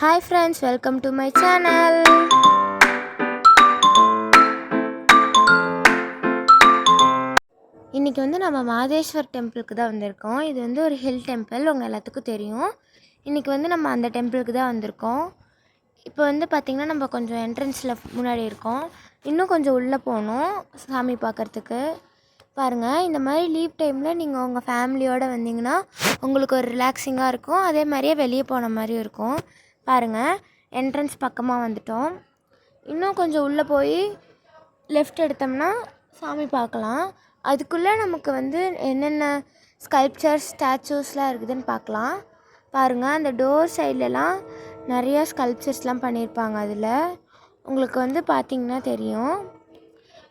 Hi friends, welcome to my channel. இன்னைக்கு நம்ம மாதேஸ்வர் டெம்பிளுக்கு தான் வந்திருக்கோம். இது ஒரு ஹில் டெம்பிள், உங்க எல்லாத்துக்கும் தெரியும். இன்னைக்கு நம்ம அந்த டெம்பிளுக்கு தான் வந்திருக்கோம். இப்போ பார்த்தீங்கன்னா நம்ம கொஞ்சம் என்ட்ரன்ஸில் முன்னாடி இருக்கோம். இன்னும் கொஞ்சம் உள்ளே போகணும் சாமி பார்க்குறதுக்கு. பாருங்கள், இந்த மாதிரி லீவ் டைமில் நீங்கள் உங்கள் ஃபேமிலியோடு வந்தீங்கன்னா உங்களுக்கு ஒரு ரிலாக்ஸிங்காக இருக்கும். அதே மாதிரியே வெளியே போன மாதிரியும் இருக்கும். பாருங்கள், என்ட்ரன்ஸ் பக்கமாக வந்துட்டோம். இன்னும் கொஞ்சம் உள்ளே போய் லெஃப்ட் எடுத்தோம்னா சாமி பார்க்கலாம். அதுக்குள்ளே நமக்கு என்னென்ன ஸ்கல்ப்சர்ஸ் ஸ்டாச்சூஸ்லாம் இருக்குதுன்னு பார்க்கலாம். பாருங்கள், அந்த டோர் சைட்லலாம் நிறையா ஸ்கல்ப்சர்ஸ்லாம் பண்ணியிருப்பாங்க. அதில் உங்களுக்கு பார்த்திங்கன்னா தெரியும்.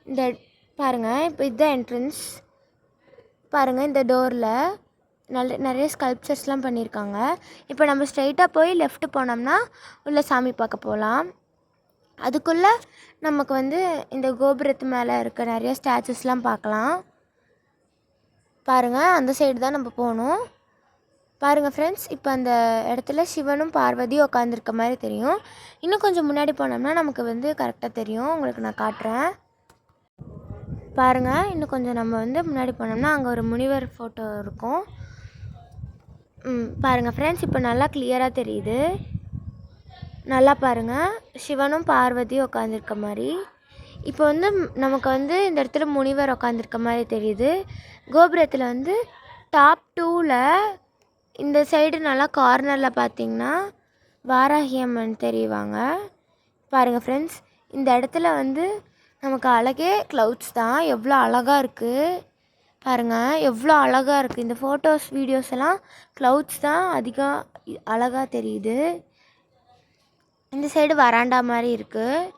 இந்த பாருங்கள், இப்போ இதுதான் என்ட்ரன்ஸ். பாருங்கள், இந்த டோரில் நிறைய ஸ்கல்ப்சர்ஸ்லாம் பண்ணியிருக்காங்க. இப்போ நம்ம ஸ்ட்ரைட்டாக போய் லெஃப்ட்டு போனோம்னா உள்ள சாமி பார்க்க போகலாம். அதுக்குள்ளே நமக்கு இந்த கோபுரத்து மேலே இருக்க நிறைய ஸ்டாச்சூஸ்லாம் பார்க்கலாம். பாருங்கள், அந்த சைடு தான் நம்ம போகணும். பாருங்கள் ஃப்ரெண்ட்ஸ், இப்போ அந்த இடத்துல சிவனும் பார்வதியும் உட்காந்துருக்க மாதிரி தெரியும். இன்னும் கொஞ்சம் முன்னாடி போனோம்னா நமக்கு கரெக்டாக தெரியும். உங்களுக்கு நான் காட்டுறேன். பாருங்கள், இன்னும் கொஞ்சம் நம்ம முன்னாடி போனோம்னா அங்கே ஒரு முனிவர் ஃபோட்டோ இருக்கும். பாருங்கள் ஃப்ரெண்ட்ஸ், இப்போ நல்லா கிளியராக தெரியுது. நல்லா பாருங்கள், சிவனும் பார்வதியும் உட்காந்துருக்க மாதிரி. இப்போ நமக்கு இந்த இடத்துல முனிவர் உட்காந்துருக்க மாதிரி தெரியுது. கோபுரத்தில் டாப் 2ல் இந்த சைடு நல்லா கார்னரில் பார்த்திங்கன்னா வாராகி அம்மன் தெரியுவாங்க. பாருங்கள் ஃப்ரெண்ட்ஸ், இந்த இடத்துல நமக்கு அழகே க்ளவுட்ஸ் தான். எவ்வளோ அழகாக இருக்குது பாருங்கள், எவ்வளோ அழகாக இருக்குது. இந்த ஃபோட்டோஸ் வீடியோஸ் எல்லாம் க்ளவுட்ஸ் தான் அதிகம் அழகாக தெரியுது. இந்த சைடு வராண்டா மாதிரி இருக்குது.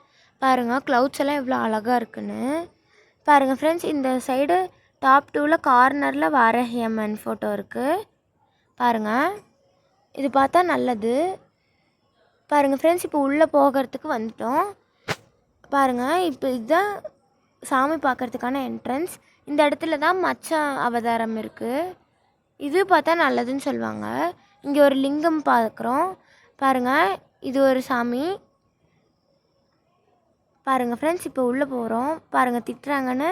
பாருங்கள், க்ளவுட்ஸ் எல்லாம் எவ்வளோ அழகாக இருக்குன்னு. பாருங்கள் ஃப்ரெண்ட்ஸ், இந்த சைடு டாப் 2ல் கார்னரில் வாராகி அம்மன் ஃபோட்டோ இருக்குது. பாருங்கள், இது பார்த்தா நல்லது. பாருங்கள் ஃப்ரெண்ட்ஸ், இப்போ உள்ளே போகிறதுக்கு வந்துட்டோம். பாருங்கள், இப்போ இதுதான் சாமி பார்க்குறதுக்கான என்ட்ரன்ஸ். இந்த இடத்துல தான் மச்ச அவதாரம் இருக்குது. இது பார்த்தா நல்லதுன்னு சொல்லுவாங்க. இங்கே ஒரு லிங்கம் பார்க்குறோம். பாருங்கள், இது ஒரு சாமி. பாருங்கள் ஃப்ரெண்ட்ஸ், இப்போ உள்ளே போகிறோம். பாருங்கள், திட்டுறாங்கன்னு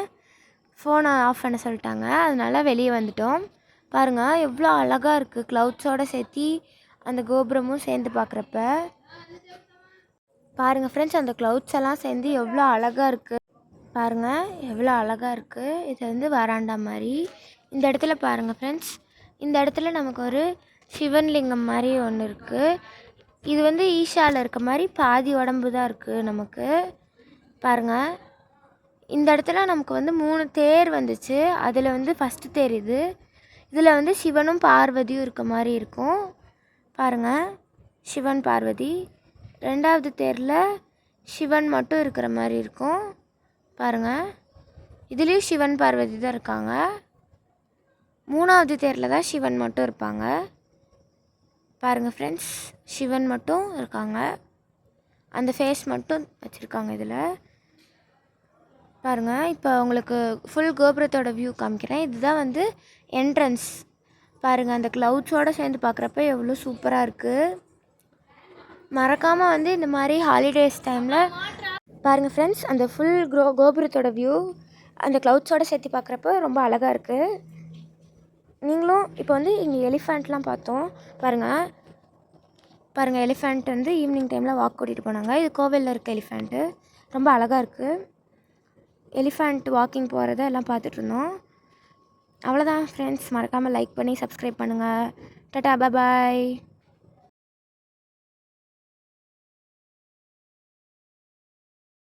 ஃபோனை ஆஃப் பண்ண சொல்லிட்டாங்க. அதனால வெளியே வந்துட்டோம். பாருங்கள், எவ்வளோ அழகாக இருக்குது. க்ளவுட்ஸோடு சேர்த்தி அந்த கோபுரமும் சேர்ந்து பார்க்குறப்ப பாருங்கள் ஃப்ரெண்ட்ஸ், அந்த க்ளவுட்ஸ் எல்லாம் சேர்ந்து எவ்வளோ அழகாக இருக்குது. பாருங்கள், எவ்வளோ அழகாக இருக்குது. இது வராண்டா மாதிரி. இந்த இடத்துல பாருங்கள் ஃப்ரெண்ட்ஸ், இந்த இடத்துல நமக்கு ஒரு சிவன் லிங்கம் மாதிரி ஒன்று இருக்குது. இது ஈஷாவில் இருக்க மாதிரி பாதி உடம்பு தான் இருக்குது நமக்கு. பாருங்கள், இந்த இடத்துல நமக்கு 3 தேர் வந்துச்சு. அதில் ஃபஸ்ட்டு தேர் இது. இதில் சிவனும் பார்வதியும் இருக்க மாதிரி இருக்கும். பாருங்கள், சிவன் பார்வதி. 2வது தேரில் சிவன் மட்டும் இருக்கிற மாதிரி இருக்கும். பாருங்கள், இதுலேயும் சிவன் பார்வதி தான் இருக்காங்க. 3வது தேரில் தான் சிவன் மட்டும் இருப்பாங்க. பாருங்கள் ஃப்ரெண்ட்ஸ், சிவன் மட்டும் இருக்காங்க. அந்த ஃபேஸ் மட்டும் வச்சுருக்காங்க இதில். பாருங்கள், இப்போ உங்களுக்கு ஃபுல் கோபுரத்தோட வியூ காமிக்கிறேன். இதுதான் என்ட்ரன்ஸ். பாருங்கள், அந்த க்ளவுட்ஸோடு சேர்ந்து பார்க்குறப்ப எவ்வளோ சூப்பராக இருக்குது. மறக்காமல் இந்த மாதிரி ஹாலிடேஸ் டைமில் பாருங்கள் ஃப்ரெண்ட்ஸ், அந்த ஃபுல் கோபுரத்தோட வியூ அந்த க்ளவுட்ஸோடு சேர்த்து பார்க்குறப்ப ரொம்ப அழகாக இருக்குது. நீங்களும் இப்போ இங்கே எலிஃபெண்ட்லாம் பார்த்தோம். பாருங்கள், எலிஃபெண்ட் ஈவினிங் டைமில் வாக் கூட்டிகிட்டு போனாங்க. இது கோவிலில் இருக்க எலிஃபெண்ட்டு. ரொம்ப அழகாக இருக்குது. எலிஃபெண்ட் வாக்கிங் போகிறத எல்லாம் பார்த்துட்ருந்தோம். அவ்வளோதான் ஃப்ரெண்ட்ஸ், மறக்காமல் லைக் பண்ணி சப்ஸ்கிரைப் பண்ணுங்கள். டாடா, பாய்.